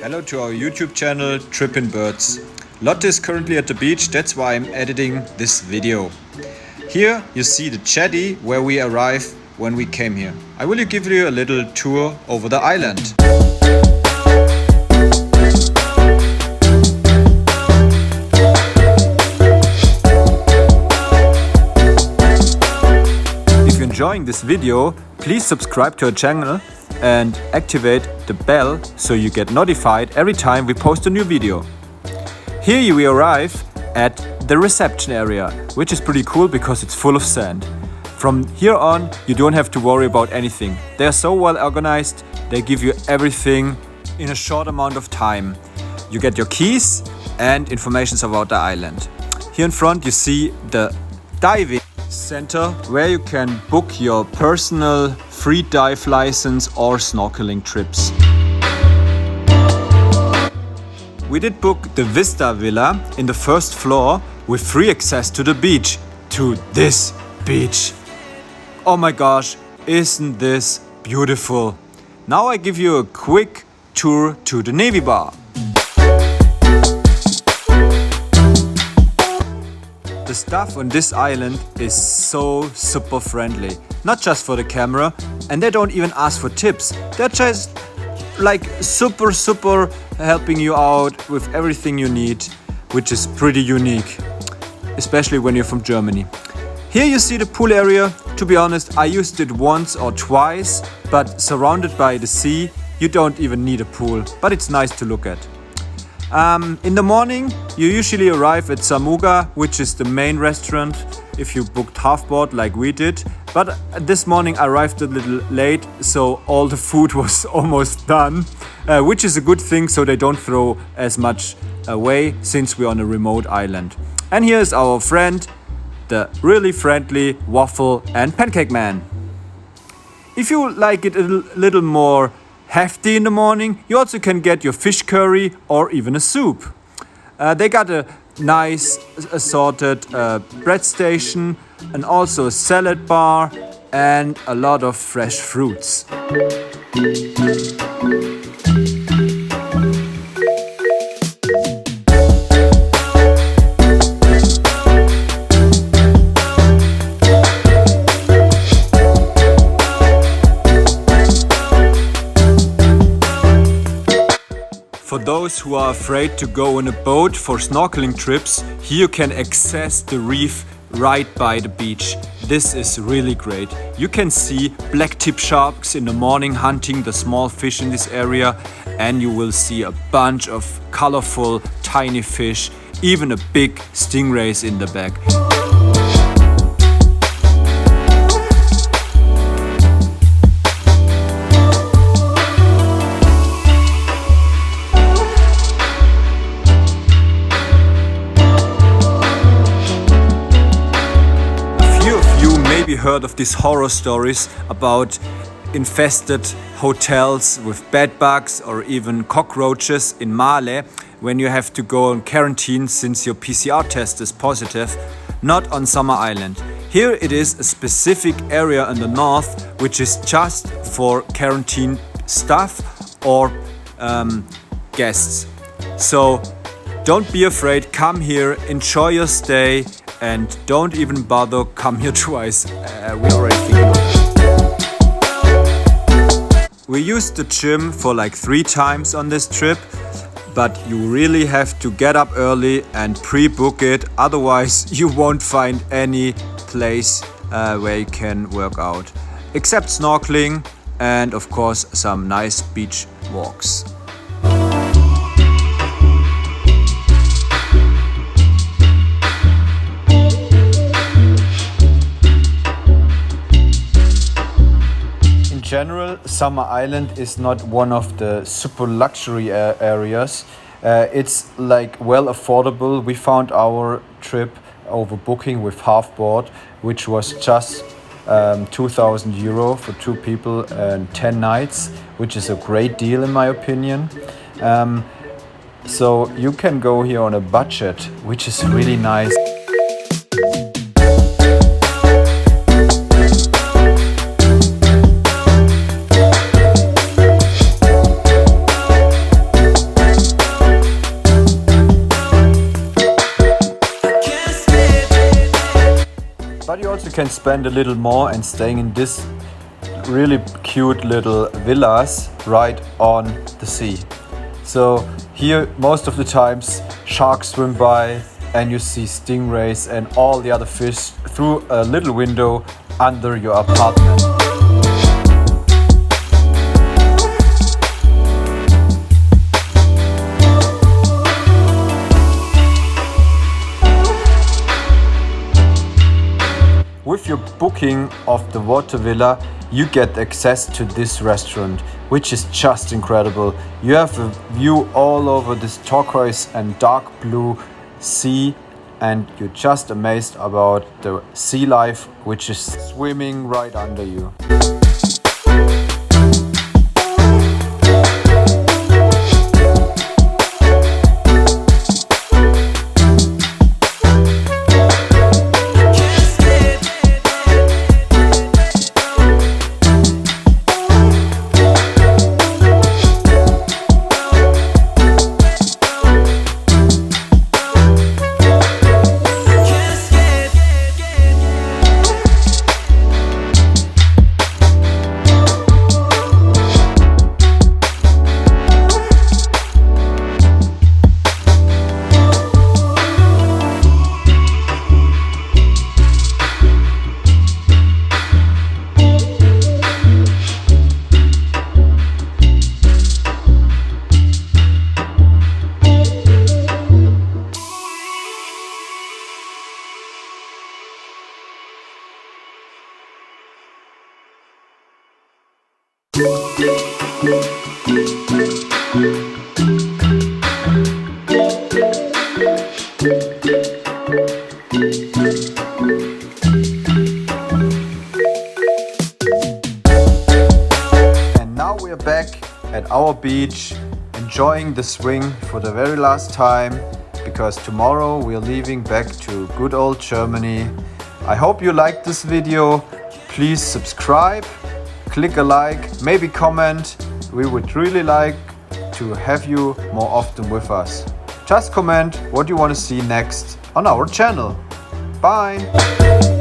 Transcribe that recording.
Hello to our YouTube channel Trippin' Birds. Lotte is currently at the beach, that's why I'm editing this video. Here you see the jetty where we arrived when we came here. I will give you a little tour over the island. If you're enjoying this video, please subscribe to our channel and activate the bell so you get notified every time we post a new video. Here we arrive at the reception area, which is pretty cool because it's full of sand. From here on, you don't have to worry about anything. They are so well organized, they give you everything in a short amount of time. You get your keys and information about the island. Here in front you see the diving center where you can book your personal free dive license or snorkeling trips. We did book the Vista Villa in the first floor with free access to the beach, to this beach. Oh my gosh, isn't this beautiful? Now I give you a quick tour to the Navy bar. The staff on this island is so super friendly. Not just for the camera, and they don't even ask for tips. They're just like super helping you out with everything you need, which is pretty unique, especially when you're from Germany. Here you see the pool area. To be honest, I used it once or twice, but surrounded by the sea, you don't even need a pool, but it's nice to look at. In the morning, you usually arrive at Samuga, which is the main restaurant if you booked half-board like we did. But this morning I arrived a little late, so all the food was almost done, which is a good thing, so they don't throw as much away since we're on a remote island. And here's our friend, the really friendly waffle and pancake man. If you like it a little more hefty in the morning, you also can get your fish curry or even a soup. They got a nice assorted bread station and also a salad bar and a lot of fresh fruits. For those who are afraid to go in a boat for snorkeling trips, here you can access the reef right by the beach. This is really great. You can see black tip sharks in the morning hunting the small fish in this area, and you will see a bunch of colorful tiny fish, even a big stingrays in the back. Maybe heard of these horror stories about infested hotels with bed bugs or even cockroaches in Male when you have to go on quarantine since your PCR test is positive. Not on Summer Island. Here it is a specific area in the north which is just for quarantine staff or guests. So don't be afraid, come here, enjoy your stay. And don't even bother come here twice. We already figured it out. We used the gym for like 3 times on this trip, but you really have to get up early and pre-book it. Otherwise, you won't find any place where you can work out, except snorkeling and of course some nice beach walks. In general, Summer Island is not one of the super luxury areas. It's like well affordable. We found our trip over booking with half board, which was just 2,000 euro for 2 people and 10 nights, which is a great deal in my opinion. So you can go here on a budget, which is really nice. you can spend a little more and staying in this really cute little villas right on the sea. So here most of the times sharks swim by and you see stingrays and all the other fish through a little window under your apartment. With your booking of the water villa, you get access to this restaurant, which is just incredible. You have a view all over this turquoise and dark blue sea, and you're just amazed about the sea life which is swimming right under you. And now we're back at our beach, enjoying the swing for the very last time, because tomorrow we're leaving back to good old Germany. I hope you liked this video. Please subscribe, click a like, maybe comment. We would really like to have you more often with us. Just comment what you want to see next on our channel. Bye!